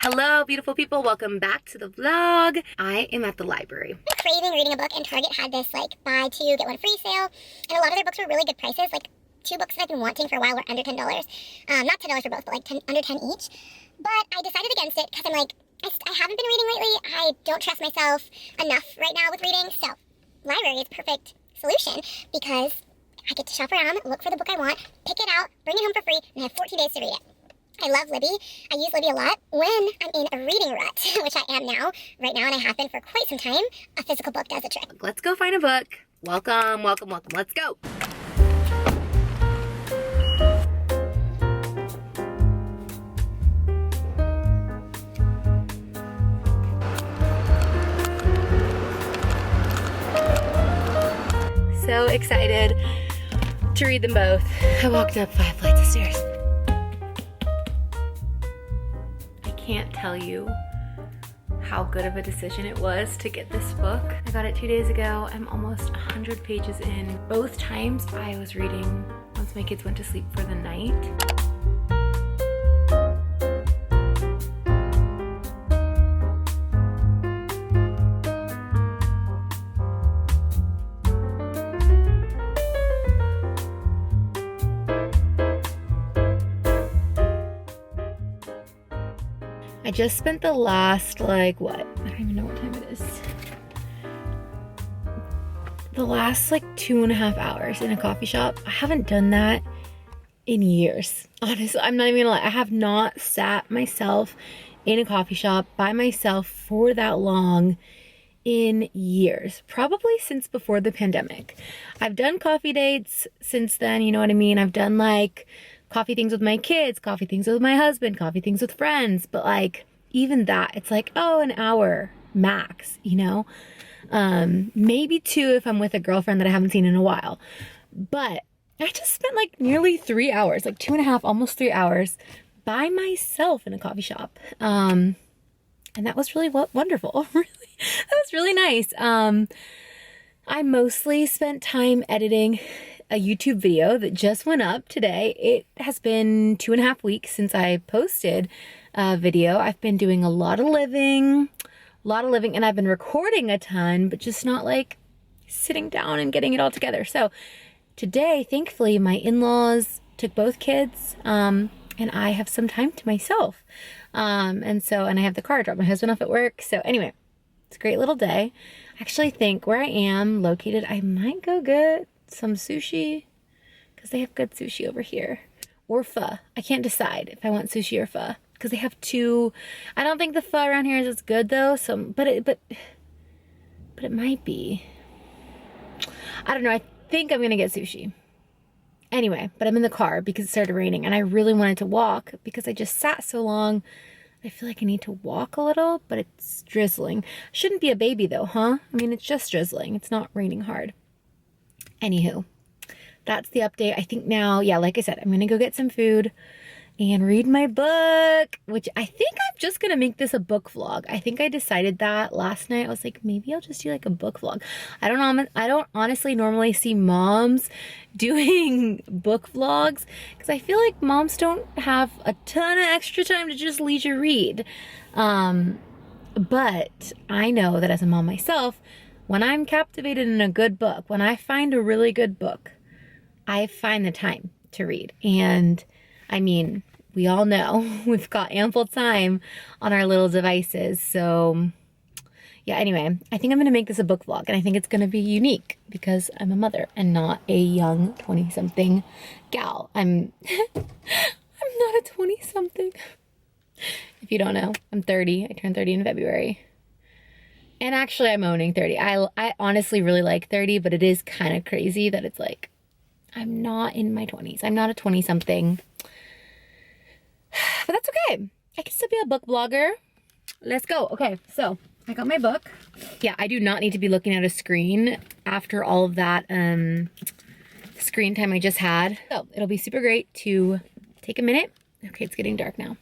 Hello, beautiful people. Welcome back to the vlog. I am at the library. I'm craving reading a book, and Target had this like buy two get one free sale, and a lot of their books were really good prices. Like two books that I've been wanting for a while were under $10. Not $10 for both, but like under 10 each. But I decided against it because I'm like, I haven't been reading lately. I don't trust myself enough right now with reading. So library is a perfect solution because I get to shop around, look for the book I want, pick it out, bring it home for free, and I have 14 days to read it. I love Libby. I use Libby a lot when I'm in a reading rut, which I am now, right now, and I have been for quite some time. A physical book does the trick. Let's go find a book. Welcome, welcome, welcome. Let's go. So excited to read them both. I walked up 5 flights of stairs. Can't tell you how good of a decision it was to get this book. I got it 2 days ago. I'm almost 100 pages in. Both times I was reading once my kids went to sleep for the night. I just spent the last, I don't even know what time it is. The last 2.5 hours in a coffee shop. I haven't done that in years. Honestly, I'm not even gonna lie. I have not sat myself in a coffee shop by myself for that long in years. Probably since before the pandemic. I've done coffee dates since then, you know what I mean? I've done coffee things with my kids, coffee things with my husband, coffee things with friends, but even that, it's an hour max, you know? Maybe 2 if I'm with a girlfriend that I haven't seen in a while. But I just spent nearly 3 hours, 2.5, almost 3 hours by myself in a coffee shop. And that was really wonderful. Really, that was really nice. I mostly spent time editing a YouTube video that just went up today. It has been 2.5 weeks since I posted a video. I've been doing a lot of living, and I've been recording a ton, but just not sitting down and getting it all together. So today, thankfully, my in-laws took both kids, and I have some time to myself. And I have the car, drop my husband off at work. So anyway, it's a great little day. I actually think where I am located, I might go get some sushi because they have good sushi over here, or pho. I can't decide if I want sushi or pho because they have 2. I don't think the pho around here is as good though. So, but it might be. I don't know. I think I'm gonna get sushi. Anyway, but I'm in the car because it started raining and I really wanted to walk because I just sat so long. I feel like I need to walk a little, but it's drizzling. Shouldn't be a baby though, huh? I mean, it's just drizzling. It's not raining hard. Anywho, that's the update. I think now, yeah, like I said, I'm gonna go get some food and read my book, which I think I'm just gonna make this a book vlog. I think I decided that last night. I was like, maybe I'll just do a book vlog. I don't honestly normally see moms doing book vlogs because I feel like moms don't have a ton of extra time to just leisure read. But I know that as a mom myself, when I'm captivated in a good book, when I find a really good book, I find the time to read. And I mean, we all know we've got ample time on our little devices. So yeah, anyway, I think I'm going to make this a book vlog and I think it's going to be unique because I'm a mother and not a young 20-something gal. I'm not a 20-something. If you don't know, I'm 30. I turned 30 in February. And actually, I'm owning 30. I honestly really like 30, but it is kind of crazy that it's I'm not in my 20s. I'm not a 20-something. But that's okay. I can still be a book blogger. Let's go. Okay, so I got my book. Yeah, I do not need to be looking at a screen after all of that screen time I just had. So it'll be super great to take a minute. Okay, it's getting dark now.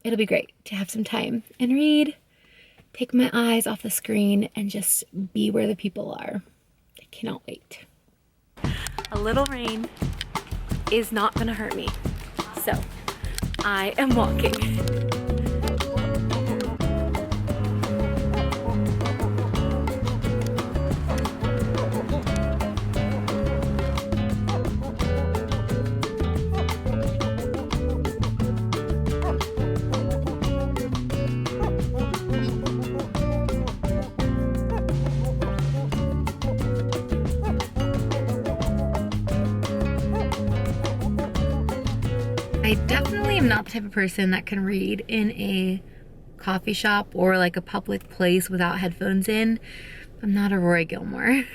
It'll be great to have some time and read. Take my eyes off the screen and just be where the people are. I cannot wait. A little rain is not gonna hurt me. So I am walking. I definitely am not the type of person that can read in a coffee shop or like a public place without headphones in. I'm not a Roy Gilmore.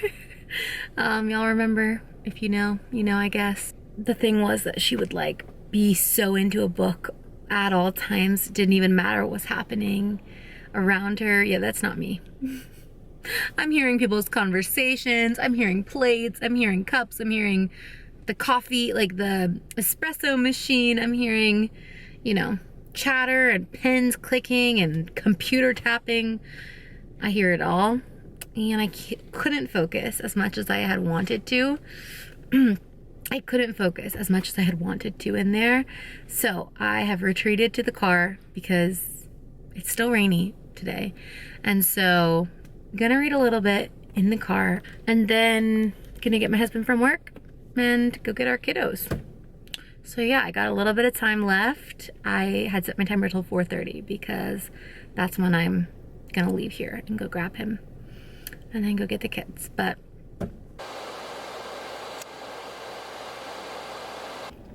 Y'all remember? If you know, you know, I guess. The thing was that she would like be so into a book at all times. It didn't even matter what was happening around her. Yeah, that's not me. I'm hearing people's conversations. I'm hearing plates. I'm hearing cups. I'm hearing the coffee, like the espresso machine. I'm hearing, you know, chatter and pens clicking and computer tapping. I hear it all. And I couldn't focus as much as I had wanted to. I couldn't focus as much as I had wanted to in there. So I have retreated to the car because it's still rainy today. And so I'm gonna read a little bit in the car and then gonna get my husband from work and go get our kiddos. So yeah, I got a little bit of time left. I had set my timer till 4:30 because that's when I'm gonna leave here and go grab him and then go get the kids. But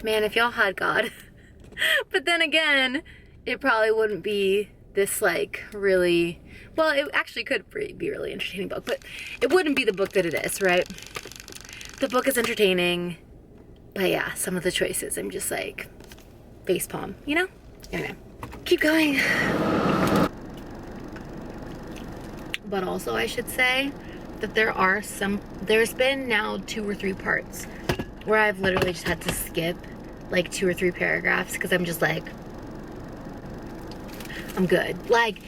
man, if y'all had God. But then again, it probably wouldn't be this like really, well, it actually could be a really entertaining book, but it wouldn't be the book that it is, right? The book is entertaining, but yeah, some of the choices, I'm just like, facepalm, you know? Anyway, keep going. But also I should say that there's been now 2 or 3 parts where I've literally just had to skip like 2 or 3 paragraphs because I'm just like, I'm good. Like,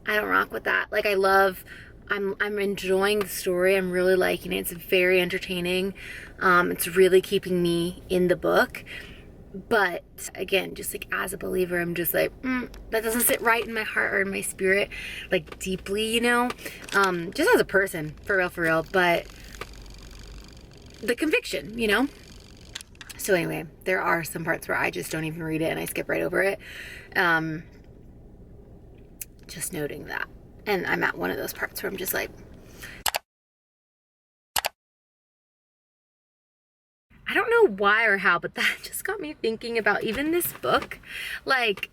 I don't rock with that. Like, I'm enjoying the story. I'm really liking it. It's very entertaining. It's really keeping me in the book. But again, just like as a believer, I'm just like, that doesn't sit right in my heart or in my spirit, like deeply, you know? Just as a person, for real. But the conviction, you know? So anyway, there are some parts where I just don't even read it and I skip right over it. Just noting that. And I'm at one of those parts where I'm just like, I don't know why or how, but that just got me thinking about even this book. Like,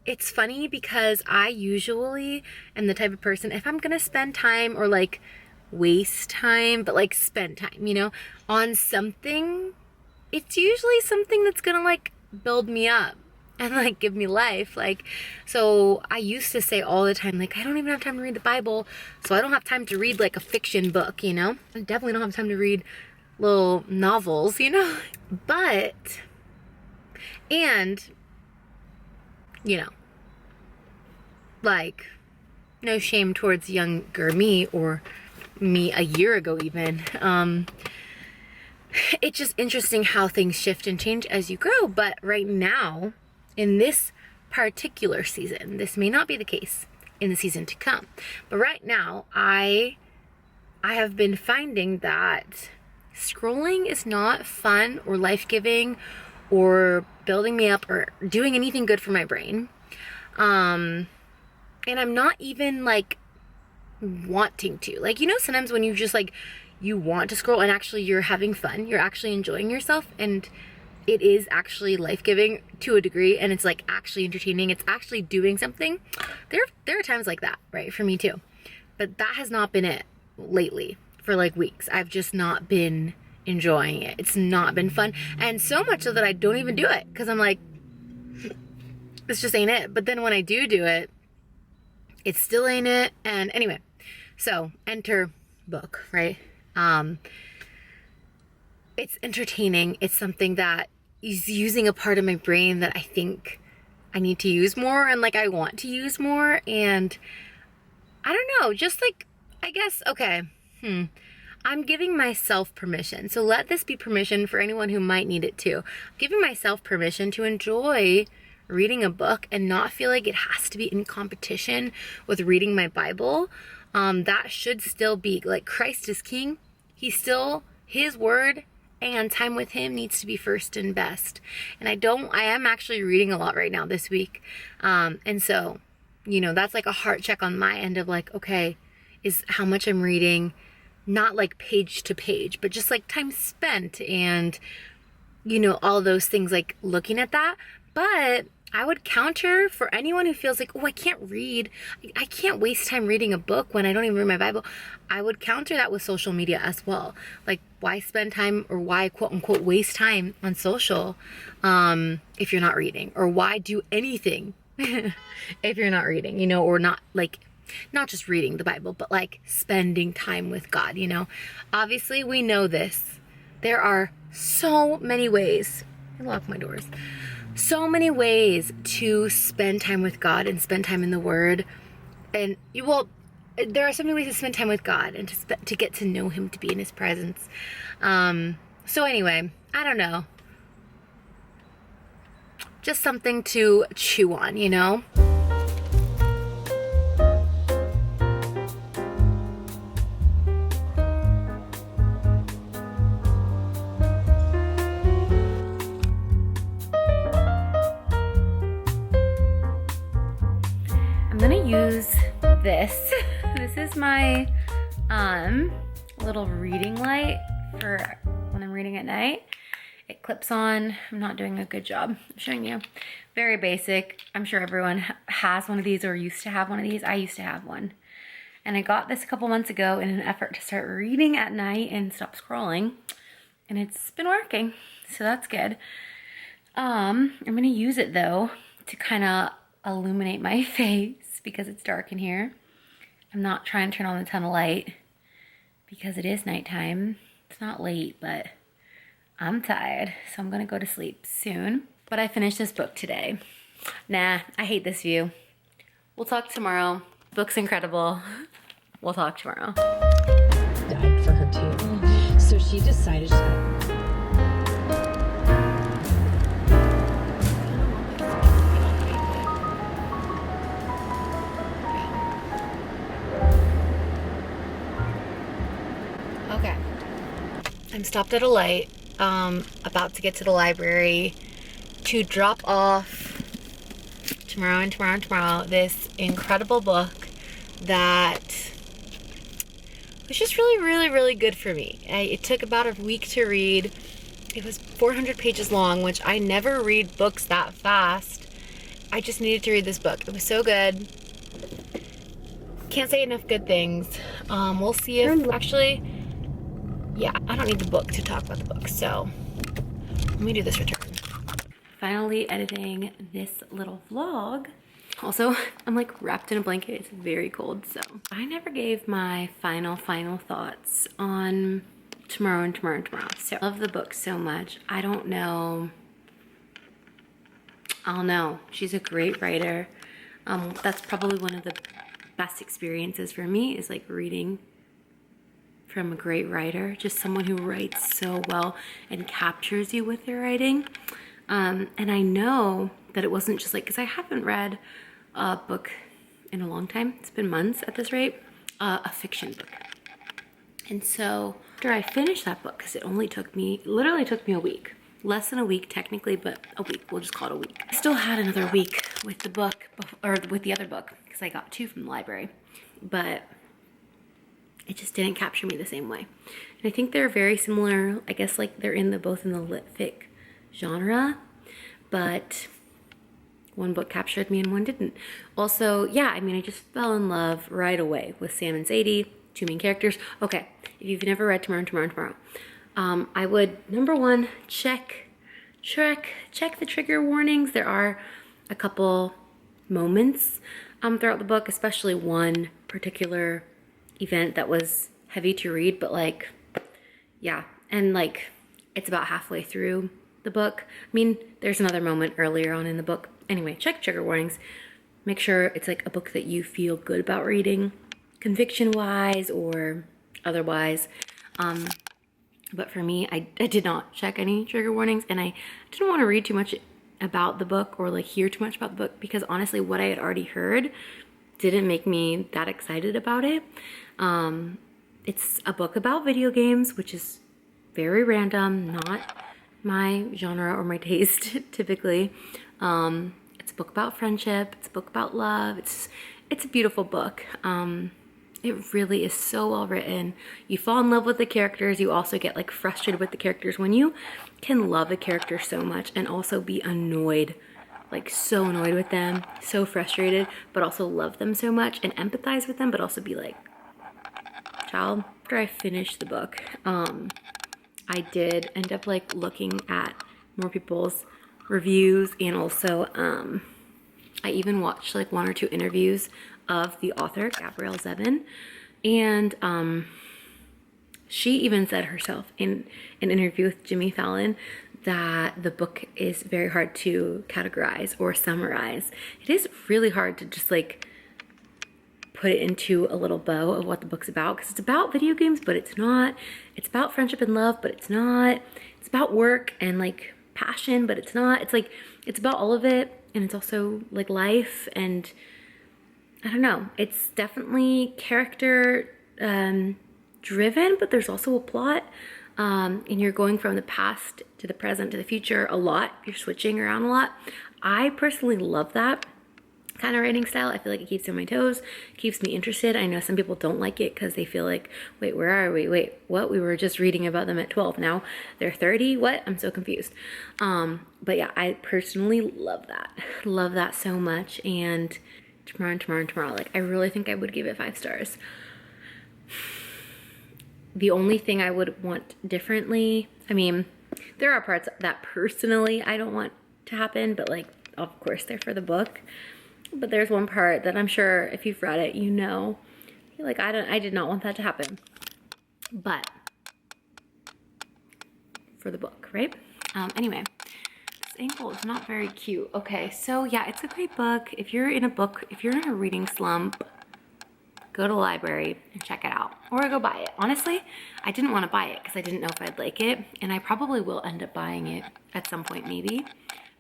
it's funny because I usually am the type of person, if I'm gonna spend time or like waste time, but like spend time, you know, on something, it's usually something that's gonna like build me up and like give me life. Like, so I used to say all the time, like, I don't even have time to read the Bible, so I don't have time to read like a fiction book, you know? I definitely don't have time to read little novels, you know? But, and, you know, like, no shame towards younger me or me a year ago even. It's just interesting how things shift and change as you grow. But right now, in this particular season, this may not be the case in the season to come, but right now I have been finding that scrolling is not fun or life-giving or building me up or doing anything good for my brain. And I'm not even like wanting to, like, you know, sometimes when you just like, you want to scroll and actually you're having fun, you're actually enjoying yourself, and it is actually life-giving to a degree, and it's like actually entertaining, it's actually doing something. There are times like that, right, for me too, but that has not been it lately. For like weeks, I've just not been enjoying it. It's not been fun, and so much so that I don't even do it because I'm like, this just ain't it. But then when I do it, it still ain't it. And anyway, so enter book, right? It's entertaining. It's something that is using a part of my brain that I think I need to use more, and like I want to use more. And I don't know, just like, I guess, okay, I'm giving myself permission. So let this be permission for anyone who might need it too. I'm giving myself permission to enjoy reading a book and not feel like it has to be in competition with reading my Bible. That should still be, like, Christ is king. He's still, his word and time with him needs to be first and best. And I am actually reading a lot right now this week. And so, you know, that's like a heart check on my end of like, okay, is how much I'm reading, not like page to page, but just like time spent and, you know, all those things, like looking at that. But I would counter for anyone who feels like, oh, I can't read. I can't waste time reading a book when I don't even read my Bible. I would counter that with social media as well. Like, why spend time, or why quote unquote waste time on social if you're not reading? Or why do anything if you're not reading, you know, or not just reading the Bible, but like spending time with God, you know? Obviously, we know this. There are so many ways. I lock my doors. So many ways to spend time with God and spend time in the Word. And there are so many ways to spend time with God and to get to know Him, to be in His presence. So anyway, I don't know. Just something to chew on, you know? I'm gonna use this. This is my little reading light for when I'm reading at night. It clips on. I'm not doing a good job of showing you. Very basic. I'm sure everyone has one of these or used to have one of these. I used to have one. And I got this a couple months ago in an effort to start reading at night and stop scrolling. And it's been working, so that's good. I'm gonna use it though to kind of illuminate my face because it's dark in here. I'm not trying to turn on a ton of light because it is nighttime. It's not late, but I'm tired, so I'm gonna go to sleep soon. But I finished this book today. Nah, I hate this view. We'll talk tomorrow. Book's incredible. We'll talk tomorrow. Died for her too. So she decided Okay. I'm stopped at a light. About to get to the library to drop off tomorrow this incredible book that was just really good for me. It took about a week to read. It was 400 pages long, which I never read books that fast. I just needed to read this book. It was so good. Can't say enough good things. We'll see if actually, yeah, I don't need the book to talk about the book, so let me do this return. Finally editing this little vlog. Also, I'm like wrapped in a blanket. It's very cold, so I never gave my final thoughts on tomorrow. So I love the book so much. I don't know. I'll know. She's a great writer. That's probably one of the best experiences for me is like reading from a great writer, just someone who writes so well and captures you with their writing. And I know that it wasn't just like, because I haven't read a book in a long time. It's been months at this rate, a fiction book. And so after I finished that book, because it literally took me a week, less than a week technically, but a week, we'll just call it a week. I still had another week with the book, or with the other book, because I got 2 from the library, but it just didn't capture me the same way. And I think they're very similar. I guess like they're both in the lit fic genre, but one book captured me and one didn't. Also, yeah, I mean, I just fell in love right away with Sam and Sadie, 2 main characters. Okay, if you've never read Tomorrow, I would, number 1, check the trigger warnings. There are a couple moments throughout the book, especially one particular event that was heavy to read, but like, yeah, and like it's about halfway through the book. I mean, there's another moment earlier on in the book. Anyway, check trigger warnings. Make sure it's like a book that you feel good about reading, conviction wise or otherwise. But for me, I did not check any trigger warnings, and I didn't want to read too much about the book or like hear too much about the book, because honestly what I had already heard didn't make me that excited about it. It's a book about video games, which is very random, not my genre or my taste typically. It's a book about friendship, it's a book about love, it's a beautiful book. It really is so well written. You fall in love with the characters. You also get like frustrated with the characters when you can love a character so much and also be annoyed, like so annoyed with them, so frustrated, but also love them so much and empathize with them, but also be like, child. After I finished the book, I did end up like looking at more people's reviews, and also I even watched like 1 or 2 interviews of the author, Gabrielle Zevin, and she even said herself in an interview with Jimmy Fallon that the book is very hard to categorize or summarize. It is really hard to just like put it into a little bow of what the book's about, because it's about video games, but it's not. It's about friendship and love, but it's not. It's about work and like passion, but it's not. It's like, it's about all of it, and it's also like life, and I don't know. It's definitely character driven, but there's also a plot, and you're going from the past to the present to the future a lot. You're switching around a lot. I personally love that kind of writing style. I feel like it keeps me on my toes, keeps me interested. I know some people don't like it because they feel like, wait, where are we? Wait, what? We were just reading about them at 12. Now they're 30. What? I'm so confused. But yeah, I personally love that. Love that so much. And tomorrow, like I really think I would give it 5 stars. The only thing I would want differently, I mean, there are parts that personally I don't want to happen, but like, of course they're for the book. But there's one part that I'm sure if you've read it, you know, like I did not want that to happen, but for the book, right? Anyway, this ankle is not very cute. Okay, so yeah, it's a great book. If you're in a reading slump, go to the library and check it out, or go buy it. Honestly, I didn't want to buy it because I didn't know if I'd like it, and I probably will end up buying it at some point maybe,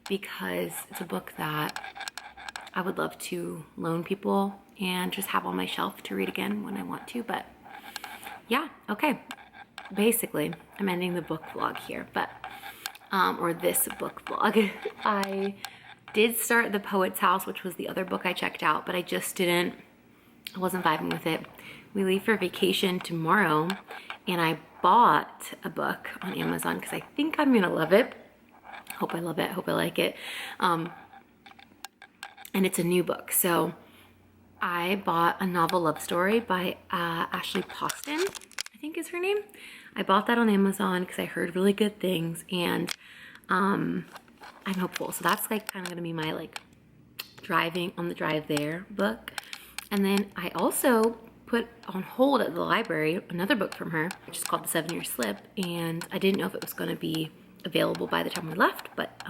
because it's a book that I would love to loan people and just have on my shelf to read again when I want to. But yeah, okay. Basically, I'm ending the book vlog here, but, or this book vlog. I did start The Poet's House, which was the other book I checked out, but I wasn't vibing with it. We leave for vacation tomorrow, and I bought a book on Amazon because I think I'm gonna love it. Hope I love it, hope I like it. And it's a new book. So I bought a novel love story by Ashley Poston, I think is her name. I bought that on Amazon because I heard really good things, and I'm hopeful. So that's like kind of gonna be my like driving on the drive there book. And then I also put on hold at the library another book from her, which is called The 7-Year Slip, and I didn't know if it was gonna be available by the time we left, but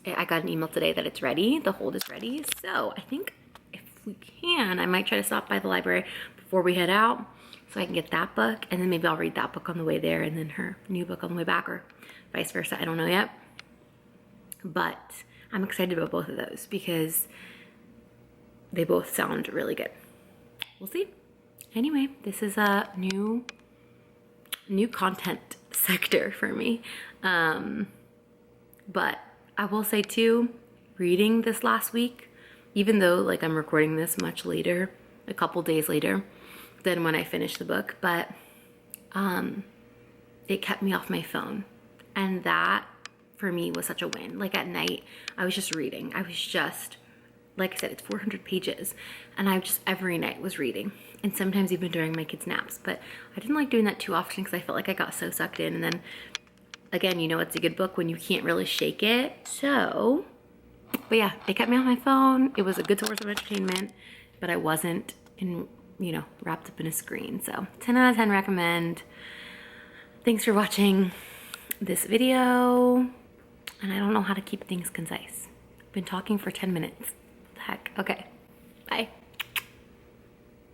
I got an email today that it's ready. The hold is ready. So I think if we can, I might try to stop by the library before we head out so I can get that book, and then maybe I'll read that book on the way there and then her new book on the way back, or vice versa. I don't know yet. But I'm excited about both of those because they both sound really good. We'll see. Anyway, this is a new content sector for me. But I will say too, reading this last week, even though like I'm recording this much later, a couple days later than when I finished the book, but it kept me off my phone. And that for me was such a win. Like at night, I was just reading. I was just, like I said, it's 400 pages. And I just every night was reading. And sometimes even during my kids' naps. But I didn't like doing that too often because I felt like I got so sucked in. And then again, you know, it's a good book when you can't really shake it. So, but yeah, it kept me on my phone. It was a good source of entertainment, but I wasn't wrapped up in a screen. So 10 out of 10 recommend. Thanks for watching this video. And I don't know how to keep things concise. I've been talking for 10 minutes. What the heck? Okay, bye.